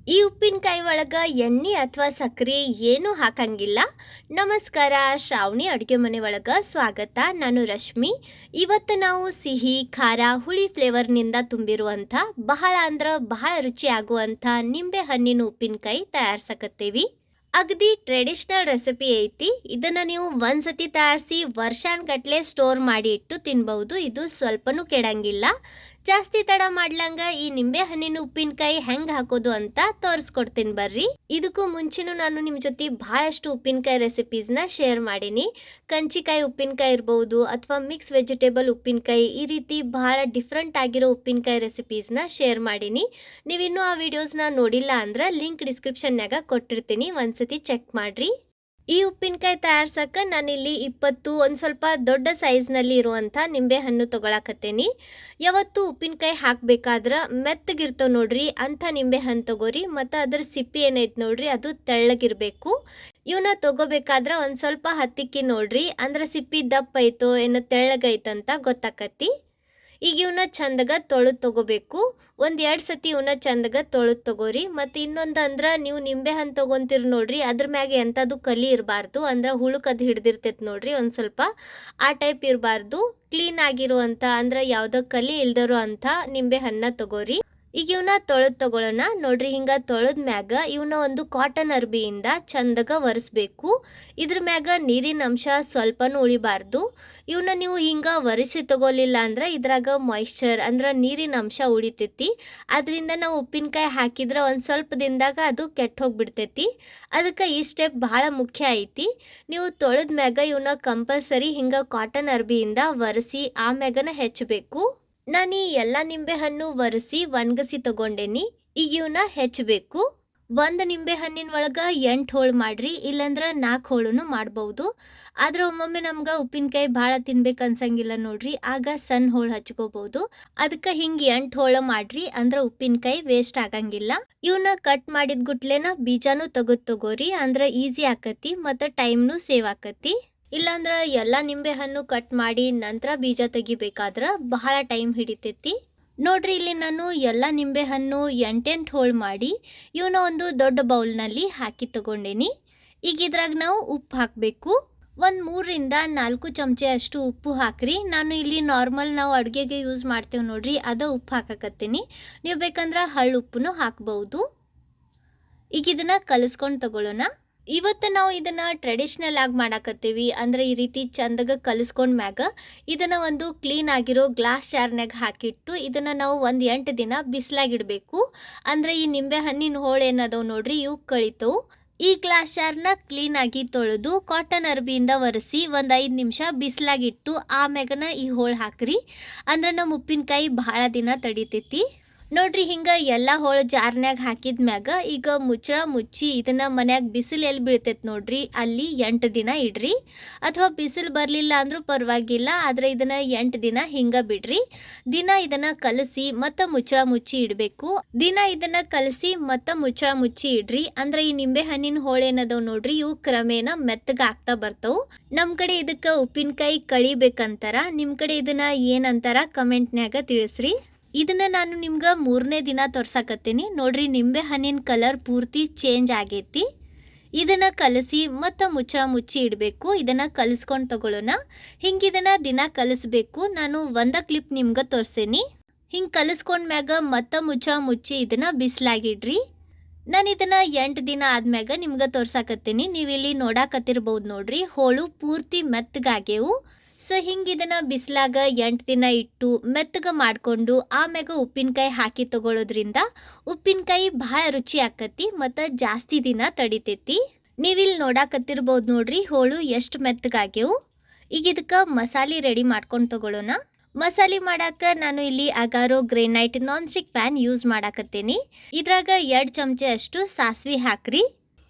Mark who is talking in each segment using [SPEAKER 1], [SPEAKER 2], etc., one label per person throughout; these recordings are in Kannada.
[SPEAKER 1] ಈ ಉಪ್ಪಿನಕಾಯಿ ಒಳಗೆ ಎಣ್ಣೆ ಅಥವಾ ಸಕ್ಕರೆ ಏನೂ ಹಾಕಂಗಿಲ್ಲ. ನಮಸ್ಕಾರ, ಶ್ರಾವಣಿ ಅಡುಗೆ ಮನೆ ಒಳಗೆ ಸ್ವಾಗತ. ನಾನು ರಶ್ಮಿ. ಇವತ್ತು ನಾವು ಸಿಹಿ ಖಾರ ಹುಳಿ ಫ್ಲೇವರ್ನಿಂದ ತುಂಬಿರುವಂಥ ಬಹಳ ರುಚಿ ಆಗುವಂಥ ನಿಂಬೆ ಹಣ್ಣಿನ ಉಪ್ಪಿನಕಾಯಿ ತಯಾರಿಸಕತ್ತೇವಿ. ಅಗದಿ ಟ್ರೆಡಿಷನಲ್ ರೆಸಿಪಿ ಐತಿ. ಇದನ್ನು ನೀವು ಒಂದ್ಸತಿ ತಯಾರಿಸಿ ವರ್ಷಾನ್ಗಟ್ಲೆ ಸ್ಟೋರ್ ಮಾಡಿ ಇಟ್ಟು ತಿನ್ಬಹುದು. ಇದು ಸ್ವಲ್ಪನೂ ಕೆಡಂಗಿಲ್ಲ. ಜಾಸ್ತಿ ತಡ ಮಾಡ್ಲಂಗ ಈ ನಿಂಬೆ ಹಣ್ಣಿನ ಉಪ್ಪಿನಕಾಯಿ ಹೆಂಗ್ ಹಾಕೋದು ಅಂತ ತೋರಿಸ್ಕೊಡ್ತೀನಿ ಬರ್ರಿ. ಇದಕ್ಕೂ ಮುಂಚೆನೂ ನಾನು ನಿಮ್ಮ ಜೊತೆ ಬಹಳಷ್ಟು ಉಪ್ಪಿನಕಾಯಿ ರೆಸಿಪೀಸ್ನ ಶೇರ್ ಮಾಡೀನಿ. ಕಂಚಿಕಾಯಿ ಉಪ್ಪಿನಕಾಯಿ ಇರ್ಬೋದು ಅಥವಾ ಮಿಕ್ಸ್ ವೆಜಿಟೇಬಲ್ ಉಪ್ಪಿನಕಾಯಿ, ಈ ರೀತಿ ಬಹಳ ಡಿಫ್ರೆಂಟ್ ಆಗಿರೋ ಉಪ್ಪಿನಕಾಯಿ ರೆಸಿಪೀಸ್ನ ಶೇರ್ ಮಾಡೀನಿ. ನೀವಿನ್ನೂ ಆ ವಿಡಿಯೋಸ್ನ ನೋಡಿಲ್ಲ ಅಂದ್ರೆ ಲಿಂಕ್ ಡಿಸ್ಕ್ರಿಪ್ಷನ್ಯಾಗ ಕೊಟ್ಟಿರ್ತೀನಿ, ಒಂದ್ಸತಿ ಚೆಕ್ ಮಾಡ್ರಿ. ಈ ಉಪ್ಪಿನಕಾಯಿ ತಯಾರ್ಸಕ್ಕೆ ನಾನಿಲ್ಲಿ 20 ಒಂದು ಸ್ವಲ್ಪ ದೊಡ್ಡ ಸೈಜ್ನಲ್ಲಿ ಇರುವಂಥ ನಿಂಬೆ ಹಣ್ಣು ತೊಗೊಳಕತ್ತೇನಿ. ಯಾವತ್ತು ಉಪ್ಪಿನಕಾಯಿ ಹಾಕಬೇಕಾದ್ರೆ ಮೆತ್ತಗಿರ್ತಾವೆ ನೋಡ್ರಿ, ಅಂಥ ನಿಂಬೆ ಹಣ್ಣು ತೊಗೋರಿ. ಮತ್ತು ಅದ್ರ ಸಿಪ್ಪಿ ಏನೈತೆ ನೋಡ್ರಿ, ಅದು ತೆಳ್ಳಗಿರಬೇಕು. ಇವನ್ನ ತೊಗೋಬೇಕಾದ್ರೆ ಒಂದು ಸ್ವಲ್ಪ ಹತ್ತಿಕ್ಕಿ ನೋಡ್ರಿ, ಅಂದ್ರೆ ಸಿಪ್ಪಿ ದಪ್ಪ ಐತೋ ಏನೋ ತೆಳ್ಳಗೈತಂತ ಗೊತ್ತಾಕತಿ. ಈಗ ಇವನ್ನ ಚಂದಗ ತೊಳೆದು ತೊಗೋಬೇಕು. 1-2 ಸತಿ ಇವನ್ನ ಚಂದಗ ತೊಳೆದು ತೊಗೋರಿ. ಮತ್ತು ಇನ್ನೊಂದು ಅಂದ್ರೆ ನೀವು ನಿಂಬೆ ಹಣ್ಣು ತೊಗೊಂತೀರಿ ನೋಡ್ರಿ, ಅದ್ರ ಮ್ಯಾಗೆ ಎಂಥದ್ದು ಕಲಿ ಇರಬಾರ್ದು, ಅಂದ್ರೆ ಹುಳುಕ್ ಅದು ಹಿಡ್ದಿರ್ತೈತೆ ನೋಡ್ರಿ ಒಂದು ಸ್ವಲ್ಪ, ಆ ಟೈಪ್ ಇರಬಾರ್ದು. ಕ್ಲೀನ್ ಆಗಿರುವಂಥ ಅಂದ್ರೆ ಯಾವುದೋ ಕಲಿ ಇಲ್ದಿರೋ ಅಂಥ ನಿಂಬೆ ಹಣ್ಣನ್ನ ತೊಗೋರಿ. ಈಗ ಇವನ್ನ ತೊಳೆದು ತೊಗೊಳ್ಳೋಣ ನೋಡ್ರಿ. ಹಿಂಗೆ ತೊಳೆದ ಮ್ಯಾಗ ಇವನ್ನ ಒಂದು ಕಾಟನ್ ಅರ್ಬಿಯಿಂದ ಚಂದಗ ಒರೆಸ್ಬೇಕು. ಇದ್ರ ಮ್ಯಾಗ ನೀರಿನ ಅಂಶ ಸ್ವಲ್ಪನೂ ಉಳಿಬಾರ್ದು. ಇವನ್ನ ನೀವು ಹಿಂಗೆ ಒರೆಸಿ ತಗೋಲಿಲ್ಲ ಅಂದ್ರೆ ಇದ್ರಾಗ ಮಾಯಿಶ್ಚರ್ ಅಂದ್ರೆ ನೀರಿನ ಅಂಶ ಉಳಿತೈತಿ. ಅದರಿಂದ ನಾವು ಉಪ್ಪಿನಕಾಯಿ ಹಾಕಿದ್ರೆ ಒಂದು ಸ್ವಲ್ಪ ದಿನದಾಗ ಅದು ಕೆಟ್ಟು ಹೋಗ್ಬಿಡ್ತೈತಿ. ಅದಕ್ಕೆ ಈ ಸ್ಟೆಪ್ ಬಹಳ ಮುಖ್ಯ ಐತಿ. ನೀವು ತೊಳೆದ ಮ್ಯಾಗ ಇವನ್ನ ಕಂಪಲ್ಸರಿ ಹಿಂಗೆ ಕಾಟನ್ ಅರ್ಬಿಯಿಂದ ಒರೆಸಿ ಆಮ್ಯಾಗನ ಹೆಚ್ಚಬೇಕು. ನಾನು ಈ ಎಲ್ಲ ನಿಂಬೆ ಹಣ್ಣು ಒರೆಸಿ ಒಣಗಿಸಿ ತಗೊಂಡೇನಿ. ಈಗ ಇವನ್ನ ಹೆಚ್ಚಬೇಕು. ಒಂದು ನಿಂಬೆ ಹಣ್ಣಿನ ಒಳಗೆ 8 ಹೋಳು ಮಾಡ್ರಿ, ಇಲ್ಲಾಂದ್ರೆ 4 ಹೋಳುನು ಮಾಡ್ಬೋದು. ಆದ್ರೆ ಒಮ್ಮೊಮ್ಮೆ ನಮ್ಗೆ ಉಪ್ಪಿನಕಾಯಿ ಭಾಳ ತಿನ್ಬೇಕು ಅನ್ಸಂಗಿಲ್ಲ ನೋಡ್ರಿ, ಆಗ ಸಣ್ಣ ಹೋಳು ಹಚ್ಕೋಬಹುದು. ಅದಕ್ಕೆ ಹಿಂಗೆ 8 ಹೋಳು ಮಾಡ್ರಿ, ಅಂದ್ರೆ ಉಪ್ಪಿನಕಾಯಿ ವೇಸ್ಟ್ ಆಗಂಗಿಲ್ಲ. ಇವನ್ನ ಕಟ್ ಮಾಡಿದ ಗುಟ್ಲೆನ ಬೀಜಾನು ತಗೋರಿ, ಅಂದ್ರೆ ಈಸಿ ಆಕತಿ ಮತ್ತು ಟೈಮ್ನು ಸೇವ್ ಆಕತಿ. ಇಲ್ಲಾಂದ್ರೆ ಎಲ್ಲ ನಿಂಬೆ ಹಣ್ಣು ಕಟ್ ಮಾಡಿ ನಂತರ ಬೀಜ ತೆಗಿಬೇಕಾದ್ರೆ ಬಹಳ ಟೈಮ್ ಹಿಡಿತೈತಿ. ನೋಡ್ರಿ, ಇಲ್ಲಿ ನಾನು ಎಲ್ಲ ನಿಂಬೆ ಹಣ್ಣು 8 ಹೋಳು ಮಾಡಿ ಇವನ್ನ ಒಂದು ದೊಡ್ಡ ಬೌಲ್ನಲ್ಲಿ ಹಾಕಿ ತಗೊಂಡೇನಿ. ಈಗ ಇದ್ರಾಗ ನಾವು ಉಪ್ಪು ಹಾಕಬೇಕು. ಒಂದು 3-4 ಚಮಚೆ ಅಷ್ಟು ಉಪ್ಪು ಹಾಕ್ರಿ. ನಾನು ಇಲ್ಲಿ ನಾರ್ಮಲ್ ನಾವು ಅಡುಗೆಗೆ ಯೂಸ್ ಮಾಡ್ತೇವೆ ನೋಡ್ರಿ, ಅದ ಉಪ್ಪು ಹಾಕಕತ್ತೀನಿ. ನೀವು ಬೇಕಂದ್ರೆ ಹಳ್ಳು ಉಪ್ಪನ್ನು ಹಾಕ್ಬಹುದು. ಈಗ ಇದನ್ನ ಕಲಿಸ್ಕೊಂಡು ತಗೊಳ್ಳೋಣ. ಇವತ್ತು ನಾವು ಇದನ್ನ ಟ್ರೆಡಿಷ್ನಲ್ ಆಗಿ ಮಾಡಾಕತ್ತೀವಿ. ಅಂದ್ರೆ ಈ ರೀತಿ ಚಂದಗ ಕಲಿಸ್ಕೊಂಡ್ ಮ್ಯಾಗ ಇದನ್ನ ಒಂದು ಕ್ಲೀನ್ ಆಗಿರೋ ಗ್ಲಾಸ್ ಜಾರ್ನಾಗ ಹಾಕಿಟ್ಟು ಇದನ್ನ ನಾವು 8 ದಿನ ಬಿಸಿಲಾಗಿಡಬೇಕು. ಅಂದ್ರೆ ಈ ನಿಂಬೆ ಹಣ್ಣಿನ ಹೋಳು ಏನದವು ನೋಡ್ರಿ, ಇವು ಕಳಿತವು. ಈ ಗ್ಲಾಸ್ ಜಾರ್ನ ಕ್ಲೀನ್ ಆಗಿ ತೊಳೆದು ಕಾಟನ್ ಅರ್ಬಿಯಿಂದ ಒರೆಸಿ 5 ನಿಮಿಷ ಬಿಸಿಲಾಗಿಟ್ಟು ಆಮ್ಯಾಗನ ಈ ಹೋಳು ಹಾಕ್ರಿ. ಅಂದ್ರೆ ನಮ್ಮ ಉಪ್ಪಿನಕಾಯಿ ಬಹಳ ದಿನ ತಡಿತೈತಿ. ನೋಡ್ರಿ, ಹಿಂಗೆ ಎಲ್ಲ ಹೋಳು ಜಾರ್ನ್ಯಾಗ ಹಾಕಿದ ಮ್ಯಾಗ ಈಗ ಮುಚ್ಚಿ ಇದನ್ನ ಮನ್ಯಾಗ ಬಿಸಿಲು ಎಲ್ಲಿ ಬೀಳ್ತೈತೆ ನೋಡ್ರಿ, ಅಲ್ಲಿ 8 ದಿನ ಇಡ್ರಿ. ಅಥವಾ ಬಿಸಿಲು ಬರಲಿಲ್ಲ ಅಂದ್ರೂ ಪರವಾಗಿಲ್ಲ, ಆದರೆ ಇದನ್ನ 8 ದಿನ ಹಿಂಗೆ ಬಿಡ್ರಿ. ದಿನ ಇದನ್ನ ಕಲಸಿ ಮತ್ತು ಮುಚ್ಚಿ ಇಡಬೇಕು. ದಿನ ಇದನ್ನ ಕಲಸಿ ಮತ್ತು ಮುಚ್ಚಿ ಇಡ್ರಿ. ಅಂದ್ರೆ ಈ ನಿಂಬೆ ಹಣ್ಣಿನ ಹೋಳು ಏನದವು ನೋಡ್ರಿ, ಇವು ಕ್ರಮೇಣ ಮೆತ್ತಗ ಆಗ್ತಾ ಬರ್ತಾವು. ನಮ್ಮ ಕಡೆ ಇದಕ್ಕೆ ಉಪ್ಪಿನಕಾಯಿ ಕಳಿಬೇಕಂತಾರ, ನಿಮ್ಮ ಕಡೆ ಇದನ್ನ ಏನಂತಾರ ಕಮೆಂಟ್ನ್ಯಾಗ ತಿಳಿಸ್ರಿ. ಇದನ್ನ ನಾನು ನಿಮ್ಗೆ 3ನೇ ದಿನ ತೋರ್ಸಾಕತ್ತೀನಿ. ನೋಡ್ರಿ, ನಿಂಬೆ ಹಣ್ಣಿನ ಕಲರ್ ಪೂರ್ತಿ ಚೇಂಜ್ ಆಗೈತಿ. ಇದನ್ನ ಕಲಸಿ ಮತ್ತು ಮುಚ್ಚಿ ಇಡಬೇಕು. ಇದನ್ನ ಕಲಿಸ್ಕೊಂಡು ತಗೊಳ್ಳೋಣ. ಹಿಂಗೆ ಇದನ್ನ ದಿನ ಕಲಿಸ್ಬೇಕು. ನಾನು ಒಂದು ಕ್ಲಿಪ್ ನಿಮ್ಗೆ ತೋರ್ಸೇನಿ. ಹಿಂಗೆ ಕಲಿಸ್ಕೊಂಡ್ ಮ್ಯಾಗ ಮತ್ತು ಮುಚ್ಚಿ ಇದನ್ನ ಬಿಸಿಲಾಗಿಡ್ರಿ. ನಾನು ಇದನ್ನ 8 ದಿನ ಆದ್ಮ್ಯಾಗ ನಿಮ್ಗೆ ತೋರ್ಸಾಕತ್ತೀನಿ. ನೀವು ಇಲ್ಲಿ ನೋಡಾಕತ್ತಿರ್ಬೋದು ನೋಡ್ರಿ, ಹೋಳು ಪೂರ್ತಿ ಮೆತ್ತಗಾಗ್ಯವು. ಸೊ ಹಿಂಗೆ ಇದನ್ನ ಬಿಸಿಲಾಗ 8 ದಿನ ಇಟ್ಟು ಮೆತ್ತಗ ಮಾಡಿಕೊಂಡು ಆಮ್ಯಾಗ ಉಪ್ಪಿನಕಾಯಿ ಹಾಕಿ ತಗೊಳ್ಳೋದ್ರಿಂದ ಉಪ್ಪಿನಕಾಯಿ ಬಹಳ ರುಚಿ ಆಕತಿ ಮತ್ತು ಜಾಸ್ತಿ ದಿನ ತಡಿತೈತಿ. ನೀವಿಲ್ಲಿ ನೋಡಾಕತ್ತಿರ್ಬೋದು ನೋಡ್ರಿ, ಹೋಳು ಎಷ್ಟು ಮೆತ್ತಗಾಗ್ಯವು. ಈಗ ಇದಕ್ಕೆ ಮಸಾಲೆ ರೆಡಿ ಮಾಡ್ಕೊಂಡು ತಗೊಳ್ಳೋಣ. ಮಸಾಲೆ ಮಾಡಾಕ ನಾನು ಇಲ್ಲಿ ಅಗಾರೋ granite non stick pan use ಮಾಡಾಕತ್ತೀನಿ. ಇದ್ರಾಗ 2 ಚಮಚೆ ಅಷ್ಟು ಸಾಸಿವೆ ಹಾಕ್ರಿ.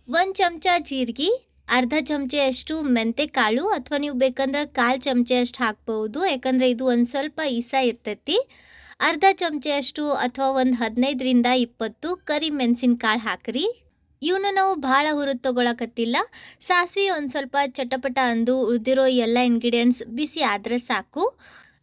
[SPEAKER 1] 1 ಚಮಚ ಜೀರಿಗೆ, ಅರ್ಧ ಚಮಚೆ ಅಷ್ಟು ಮೆಂತೆ ಕಾಳು, ಅಥವಾ ನೀವು ಬೇಕಂದ್ರೆ 1/4 ಚಮಚೆ ಅಷ್ಟು ಹಾಕ್ಬಹುದು, ಯಾಕಂದ್ರೆ ಇದು ಒಂದು ಸ್ವಲ್ಪ ಇಸ ಇರ್ತೈತಿ. ಅರ್ಧ ಚಮಚೆ ಅಷ್ಟು ಅಥವಾ ಒಂದು 15-20 ಕರಿ ಮೆಣಸಿನ ಕಾಳು ಹಾಕ್ರಿ. ಇವನ್ನ ನಾವು ಭಾಳ ಹುರಿದು ತೊಗೊಳಕತ್ತಿಲ್ಲ. ಸಾಸಿವೆ ಒಂದು ಸ್ವಲ್ಪ ಚಟಪಟ ಅಂದು ಉಳಿದಿರೋ ಎಲ್ಲ ಇಂಗ್ರೀಡಿಯೆಂಟ್ಸ್ ಬಿಸಿ ಆದರೆ ಸಾಕು.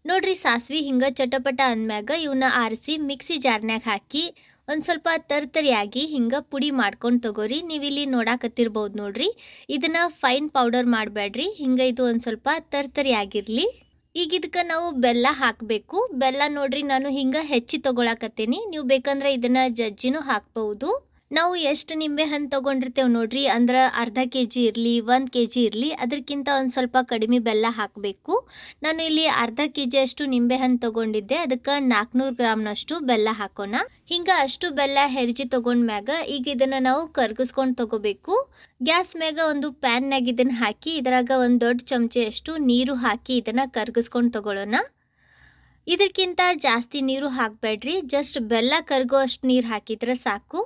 [SPEAKER 1] ನೋಡ್ರಿ ಸಾಸ್ವಿ ಹಿಂಗ ಚಟಪಟ ಅಂದ್ಮ್ಯಾಗ ಇವನ್ನ ಆರಿಸಿ ಮಿಕ್ಸಿ ಜಾರ್ನ್ಯಾಗ ಹಾಕಿ ಒಂದು ಸ್ವಲ್ಪ ತರ್ತರಿಯಾಗಿ ಹಿಂಗ ಪುಡಿ ಮಾಡ್ಕೊಂಡು ತಗೋರಿ. ನೀವಿಲ್ಲಿ ನೋಡಾಕತ್ತಿರ್ಬೋದು ನೋಡ್ರಿ. ಇದನ್ನ ಫೈನ್ ಪೌಡರ್ ಮಾಡಬೇಡ್ರಿ, ಹಿಂಗ ಇದು ಒಂದು ಸ್ವಲ್ಪ ತರ್ತರಿ ಆಗಿರಲಿ. ಈಗ ಇದಕ್ಕೆ ನಾವು ಬೆಲ್ಲ ಹಾಕಬೇಕು. ಬೆಲ್ಲ ನೋಡ್ರಿ ನಾನು ಹಿಂಗ ಹೆಚ್ಚಿ ತಗೊಳಕತ್ತೀನಿ, ನೀವು ಬೇಕಂದ್ರೆ ಇದನ್ನ ಜಜ್ಜಿನೂ ಹಾಕ್ಬಹುದು. ನಾವು ಎಷ್ಟು ನಿಂಬೆ ಹಣ್ಣು ತೊಗೊಂಡಿರ್ತೇವೆ ನೋಡ್ರಿ, ಅಂದ್ರೆ ಅರ್ಧ ಕೆ ಜಿ ಇರಲಿ 1 kg ಇರಲಿ, ಅದಕ್ಕಿಂತ ಒಂದು ಸ್ವಲ್ಪ ಕಡಿಮೆ ಬೆಲ್ಲ ಹಾಕಬೇಕು. ನಾನು ಇಲ್ಲಿ ಅರ್ಧ ಕೆ ಜಿಯಷ್ಟು ನಿಂಬೆ ಹಣ್ಣು ತೊಗೊಂಡಿದ್ದೆ, ಅದಕ್ಕೆ 400 ಗ್ರಾಮ್ನಷ್ಟು ಬೆಲ್ಲ ಹಾಕೋಣ. ಹಿಂಗೆ ಅಷ್ಟು ಬೆಲ್ಲ ಹೆರ್ಜಿ ತೊಗೊಂಡ್ಮ್ಯಾಗ ಈಗ ಇದನ್ನು ನಾವು ಕರ್ಗಿಸ್ಕೊಂಡು ತಗೋಬೇಕು. ಗ್ಯಾಸ್ ಮ್ಯಾಗ ಒಂದು ಪ್ಯಾನ್ನಾಗ ಇದನ್ನು ಹಾಕಿ ಇದರಾಗ ಒಂದು ದೊಡ್ಡ ಚಮಚೆಯಷ್ಟು ನೀರು ಹಾಕಿ ಇದನ್ನು ಕರ್ಗಿಸ್ಕೊಂಡು ತಗೊಳ್ಳೋಣ. ಇದಕ್ಕಿಂತ ಜಾಸ್ತಿ ನೀರು ಹಾಕಬೇಡ್ರಿ, ಜಸ್ಟ್ ಬೆಲ್ಲ ಕರ್ಗೋ ಅಷ್ಟು ನೀರು ಹಾಕಿದ್ರೆ ಸಾಕು.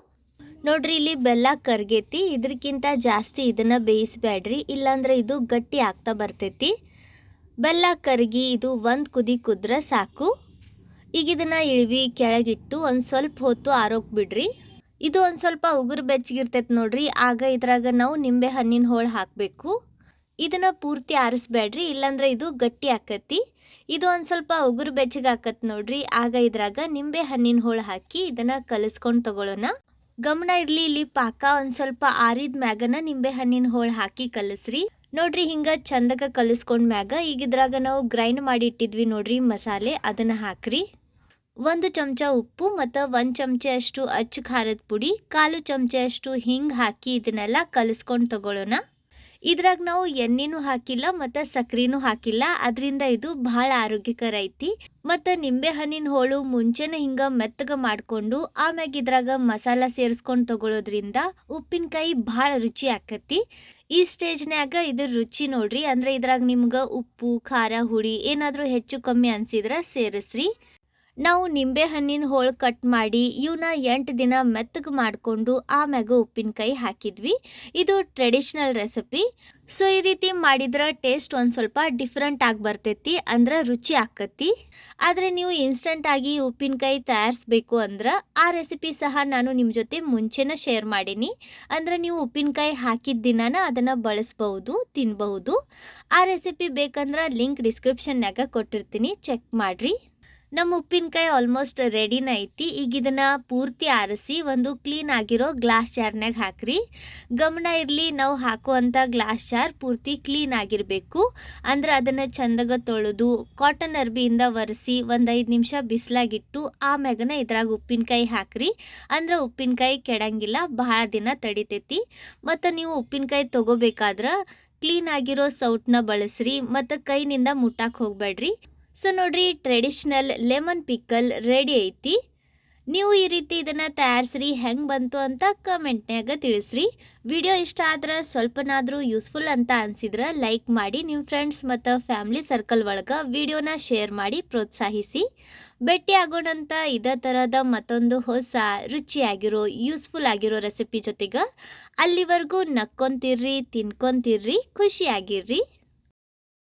[SPEAKER 1] ನೋಡ್ರಿ ಇಲ್ಲಿ ಬೆಲ್ಲ ಕರ್ಗೈತಿ, ಇದಕ್ಕಿಂತ ಜಾಸ್ತಿ ಇದನ್ನ ಬೇಯಿಸಬೇಡ್ರಿ, ಇಲ್ಲಾಂದ್ರೆ ಇದು ಗಟ್ಟಿ ಆಗ್ತಾ ಬರ್ತೈತಿ. ಬೆಲ್ಲ ಕರಗಿ ಇದು ಒಂದು ಕುದಿ ಕುದ್ರೆ ಸಾಕು. ಈಗ ಇದನ್ನ ಇಳಿವಿ ಕೆಳಗಿಟ್ಟು ಒಂದು ಸ್ವಲ್ಪ ಹೊತ್ತು ಆರೋಗ್ ಬಿಡ್ರಿ. ಇದು ಒಂದು ಸ್ವಲ್ಪ ಉಗುರು ಬೆಚ್ಚಗಿರ್ತೈತಿ ನೋಡ್ರಿ, ಆಗ ಇದ್ರಾಗ ನಾವು ನಿಂಬೆ ಹಣ್ಣಿನ ಹೋಳು ಹಾಕಬೇಕು. ಇದನ್ನ ಪೂರ್ತಿ ಆರಿಸ್ಬೇಡ್ರಿ, ಇಲ್ಲಾಂದ್ರೆ ಇದು ಗಟ್ಟಿ ಆಕತಿ. ಇದು ಒಂದು ಸ್ವಲ್ಪ ಉಗುರು ಬೆಚ್ಚಗೆ ಆಕತ್ ನೋಡ್ರಿ, ಆಗ ಇದ್ರಾಗ ನಿಂಬೆ ಹಣ್ಣಿನ ಹೋಳು ಹಾಕಿ ಇದನ್ನ ಕಲಿಸ್ಕೊಂಡು ತಗೊಳ್ಳೋಣ. ಗಮನ ಇರಲಿ, ಇಲ್ಲಿ ಪಾಕ ಒಂದು ಸ್ವಲ್ಪ ಆರಿದ ಮ್ಯಾಗನ ನಿಂಬೆ ಹಣ್ಣಿನ ಹೋಳು ಹಾಕಿ ಕಲಸ್ರಿ. ನೋಡ್ರಿ ಹಿಂಗ ಚಂದಗ ಕಲಿಸ್ಕೊಂಡ್ ಮ್ಯಾಗ ಈಗ ಇದ್ರಾಗ ನಾವು ಗ್ರೈಂಡ್ ಮಾಡಿ ಇಟ್ಟಿದ್ವಿ ನೋಡ್ರಿ ಮಸಾಲೆ, ಅದನ್ನ ಹಾಕ್ರಿ. 1 ಚಮಚ ಉಪ್ಪು ಮತ್ತು 1 ಚಮಚೆ ಅಷ್ಟು ಅಚ್ಚ ಖಾರದ ಪುಡಿ, 1/4 ಚಮಚೆ ಅಷ್ಟು ಹಿಂಗ್ ಹಾಕಿ ಇದನ್ನೆಲ್ಲ ಕಲಿಸ್ಕೊಂಡು ತಗೊಳ್ಳೋಣ. ಇದ್ರಾಗ ನಾವು ಎಣ್ಣೆನೂ ಹಾಕಿಲ್ಲ ಮತ್ತು ಸಕ್ರಿನೂ ಹಾಕಿಲ್ಲ, ಅದರಿಂದ ಇದು ಬಹಳ ಆರೋಗ್ಯಕರ ಐತಿ. ಮತ್ತು ನಿಂಬೆ ಹಣ್ಣಿನ ಹೋಳು ಮುಂಚೆನೇ ಹಿಂಗ ಮೆತ್ತಗ ಮಾಡಿಕೊಂಡು ಆಮ್ಯಾಗ ಇದ್ರಾಗ ಮಸಾಲ ಸೇರಿಸ್ಕೊಂಡು ತಗೊಳ್ಳೋದ್ರಿಂದ ಉಪ್ಪಿನಕಾಯಿ ಭಾಳ ರುಚಿ ಆಕತಿ. ಈ ಸ್ಟೇಜ್ನ್ಯಾಗ ಇದ್ರ ರುಚಿ ನೋಡ್ರಿ, ಅಂದ್ರೆ ಇದ್ರಾಗ ನಿಮ್ಗೆ ಉಪ್ಪು ಖಾರ ಹುಳಿ ಏನಾದರೂ ಹೆಚ್ಚು ಕಮ್ಮಿ ಅನ್ಸಿದ್ರೆ ಸೇರಿಸ್ರಿ. ನಾವು ನಿಂಬೆ ಹಣ್ಣಿನ ಹೋಳು ಕಟ್ ಮಾಡಿ ಇವನ್ನ 8 ದಿನ ಮೆತ್ತಗೆ ಮಾಡಿಕೊಂಡು ಆಮ್ಯಾಗ ಉಪ್ಪಿನಕಾಯಿ ಹಾಕಿದ್ವಿ. ಇದು ಟ್ರೆಡಿಷ್ನಲ್ ರೆಸಿಪಿ. ಸೊ ಈ ರೀತಿ ಮಾಡಿದ್ರೆ ಟೇಸ್ಟ್ ಒಂದು ಸ್ವಲ್ಪ ಡಿಫ್ರೆಂಟ್ ಆಗಿ ಬರ್ತೈತಿ, ಅಂದ್ರೆ ರುಚಿ ಆಕತಿ. ಆದರೆ ನೀವು ಇನ್ಸ್ಟಂಟ್ ಆಗಿ ಉಪ್ಪಿನಕಾಯಿ ತಯಾರಿಸ್ಬೇಕು ಅಂದ್ರೆ ಆ ರೆಸಿಪಿ ಸಹ ನಾನು ನಿಮ್ಮ ಜೊತೆ ಮುಂಚೆನೇ ಶೇರ್ ಮಾಡೀನಿ. ಅಂದ್ರೆ ನೀವು ಉಪ್ಪಿನಕಾಯಿ ಹಾಕಿದ ದಿನಾನ ಅದನ್ನು ಬಳಸ್ಬಹುದು, ತಿನ್ಬಹುದು. ಆ ರೆಸಿಪಿ ಬೇಕಂದ್ರೆ ಲಿಂಕ್ ಡಿಸ್ಕ್ರಿಪ್ಷನ್ಯಾಗ ಕೊಟ್ಟಿರ್ತೀನಿ, ಚೆಕ್ ಮಾಡಿರಿ. ನಮ್ಮ ಉಪ್ಪಿನಕಾಯಿ ಆಲ್ಮೋಸ್ಟ್ ರೆಡಿನ ಐತಿ. ಈಗ ಇದನ್ನ ಪೂರ್ತಿ ಆರಿಸಿ ಒಂದು ಕ್ಲೀನ್ ಆಗಿರೋ ಗ್ಲಾಸ್ ಜಾರ್ನಾಗ ಹಾಕ್ರಿ. ಗಮನ ಇರಲಿ, ನಾವು ಹಾಕುವಂಥ ಗ್ಲಾಸ್ ಜಾರ್ ಪೂರ್ತಿ ಕ್ಲೀನ್ ಆಗಿರಬೇಕು. ಅಂದ್ರೆ ಅದನ್ನು ಚಂದಗ ತೊಳೆದು ಕಾಟನ್ ಅರ್ಬಿಯಿಂದ ಒರೆಸಿ ಒಂದು 5 ನಿಮಿಷ ಬಿಸಿಲಾಗಿಟ್ಟು ಆಮ್ಯಾಗನ ಇದ್ರಾಗ ಉಪ್ಪಿನಕಾಯಿ ಹಾಕ್ರಿ. ಅಂದ್ರೆ ಉಪ್ಪಿನಕಾಯಿ ಕೆಡಂಗಿಲ್ಲ, ಬಹಳ ದಿನ ತಡಿತೈತಿ. ಮತ್ತು ನೀವು ಉಪ್ಪಿನಕಾಯಿ ತಗೋಬೇಕಾದ್ರೆ ಕ್ಲೀನ್ ಆಗಿರೋ ಸೌಟ್ನ ಬಳಸ್ರಿ ಮತ್ತು ಕೈನಿಂದ ಮುಟ್ಟಕ್ಕೆ ಹೋಗ್ಬೇಡ್ರಿ. ಸೊ ನೋಡ್ರಿ, ಟ್ರೆಡಿಷ್ನಲ್ ಲೆಮನ್ ಪಿಕ್ಕಲ್ ರೆಡಿ ಐತಿ. ನೀವು ಈ ರೀತಿ ಇದನ್ನು ತಯಾರಿಸ್ರಿ, ಹೆಂಗೆ ಬಂತು ಅಂತ ಕಮೆಂಟ್ನಾಗ ತಿಳಿಸ್ರಿ. ವಿಡಿಯೋ ಇಷ್ಟ ಆದ್ರೆ ಸ್ವಲ್ಪನಾದರೂ ಯೂಸ್ಫುಲ್ ಅಂತ ಅನಿಸಿದ್ರೆ ಲೈಕ್ ಮಾಡಿ, ನಿಮ್ಮ ಫ್ರೆಂಡ್ಸ್ ಮತ್ತು ಫ್ಯಾಮಿಲಿ ಸರ್ಕಲ್ ಒಳಗೆ ವಿಡಿಯೋನ ಶೇರ್ ಮಾಡಿ ಪ್ರೋತ್ಸಾಹಿಸಿ. ಭೇಟಿ ಆಗೋಣಂತ ಇದೇ ಥರದ ಮತ್ತೊಂದು ಹೊಸ ರುಚಿಯಾಗಿರೋ ಯೂಸ್ಫುಲ್ ಆಗಿರೋ ರೆಸಿಪಿ ಜೊತೆಗೆ. ಅಲ್ಲಿವರೆಗೂ ನಕ್ಕೊಂತಿರ್ರಿ, ತಿನ್ಕೊಂತಿರ್ರಿ, ಖುಷಿಯಾಗಿರ್ರಿ.